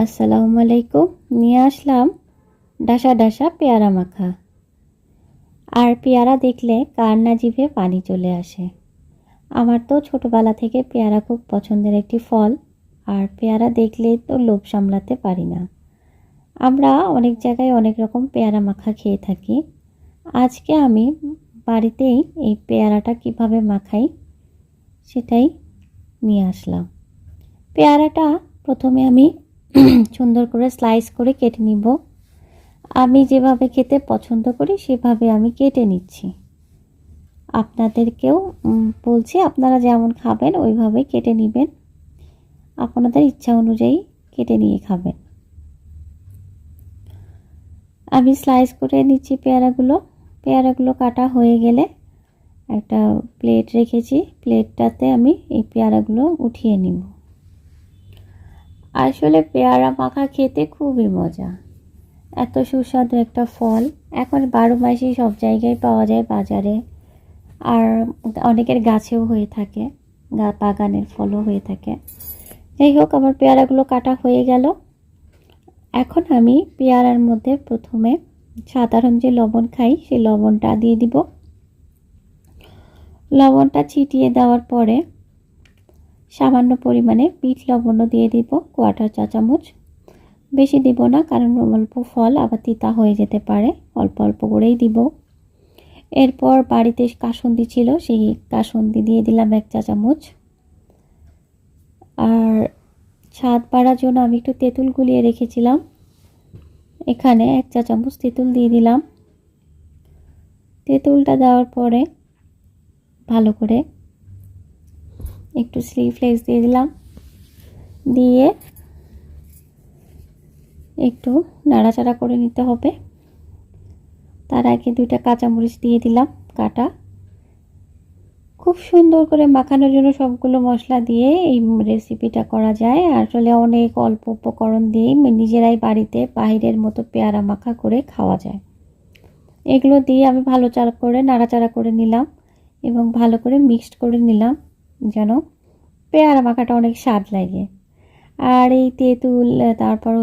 আসসালামু আলাইকুম। নিয়ে আসলাম ডাসা ডাসা পেয়ারা মাখা। আর পেয়ারা দেখলে কার না জিভে পানি চলে আসে। আমার তো ছোটবেলা থেকে পেয়ারা খুব পছন্দের একটি ফল। আর পেয়ারা দেখলেই তো লোভ সামলাতে পারি না। আমরা অনেক জায়গায় অনেক রকম পেয়ারা মাখা খেয়ে থাকি। আজকে আমি বাড়িতেই এই পেয়ারাটা কিভাবে মাখাই সেটাই নিয়ে আসলাম। পেয়ারাটা প্রথমে আমি সুন্দর করে স্লাইস করে কেটে নিব। আমি যেভাবে খেতে পছন্দ করি সেভাবে আমি কেটে নিচ্ছি। আপনাদেরকেও বলছি, আপনারা যেমন খাবেন ওইভাবেই কেটে নেবেন। আপনাদের ইচ্ছা অনুযায়ী কেটে নিয়ে খাবেন। আমি স্লাইস করে নিচ্ছি পেয়ারাগুলো কাটা হয়ে গেলে একটা প্লেট রেখেছি। প্লেটটাতে আমি এই পেয়ারাগুলো উঠিয়ে নিব। আসলে পেয়ারা মাখা খেতে খুবই মজা। এত সুস্বাদু একটা ফল। এখন 12 মাসই সব জায়গায় পাওয়া যায় বাজারে, আর অনেকের গাছেও হয়ে থাকে, বাগানের ফলও হয়ে থাকে। যাই হোক, আমার পেয়ারাগুলো কাটা হয়ে গেল। এখন আমি পেয়ারার মধ্যে প্রথমে সাধারণ যে লবণ খাই সেই লবণটা দিয়ে দিব। লবণটা ছিটিয়ে দেওয়ার পরে সামান্য পরিমাণে বিট লবণও দিয়ে দিব, 1/4 চা চামচ। বেশি দিব না, কারণ অল্প ফল আবার তিতা হয়ে যেতে পারে। অল্প অল্প করেই দিব। এরপর বাড়িতে কাসুন্দি ছিল, সেই কাসুন্দি দিয়ে দিলাম 1 চা চামচ। আর স্বাদ বাড়ার জন্য আমি একটু তেঁতুল গুলিয়ে রেখেছিলাম, এখানে 1 চা চামচ তেঁতুল দিয়ে দিলাম। তেঁতুলটা দেওয়ার পরে ভালো করে একটু চিলি ফ্লেক্স দিয়ে দিলাম, দিয়ে একটু নাড়াচাড়া করে নিতে হবে। তার আগে 2টা কাঁচামরিচ দিয়ে দিলাম কাটা। খুব সুন্দর করে মাখানোর জন্য সবগুলো মশলা দিয়ে এই রেসিপিটা করা যায়। আসলে অনেক অল্প উপকরণ দিয়ে নিজেরাই বাড়িতে বাইরের মতো পেয়ারা মাখা করে খাওয়া যায়। এগুলো দিয়ে আমি ভালো করে নাড়াচাড়া করে নিলাম এবং ভালো করে মিক্সড করে নিলাম যেন পেয়ারা মাখাটা অনেক স্বাদ লাগে। আর এই তেঁতুল, তারপর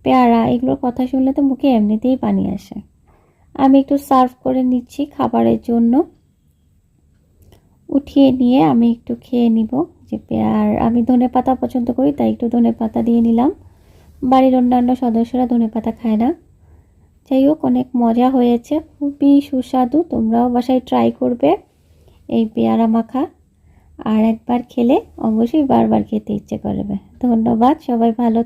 পেয়ারা, এগুলোর কথা শুনলে তো মুখে এমনিতেই পানি আসে। আমি একটু সার্ভ করে নিচ্ছি খাবারের জন্য। উঠিয়ে নিয়ে আমি একটু খেয়ে নিব। আমি ধনেপাতা পছন্দ করি, তাই একটু ধনেপাতা দিয়ে নিলাম। বাড়ির অন্যান্য সদস্যরা ধনেপাতা খায় না। যাই হোক, অনেক মজা হয়েছে, খুবই সুস্বাদু। তোমরাও বাসায় ট্রাই করবে এই পেয়ারা মাখা। আর একবার খেলে অবশ্যই বারবার খেতে ইচ্ছে করবে। ধন্যবাদ, সবাই ভালো থাকবে।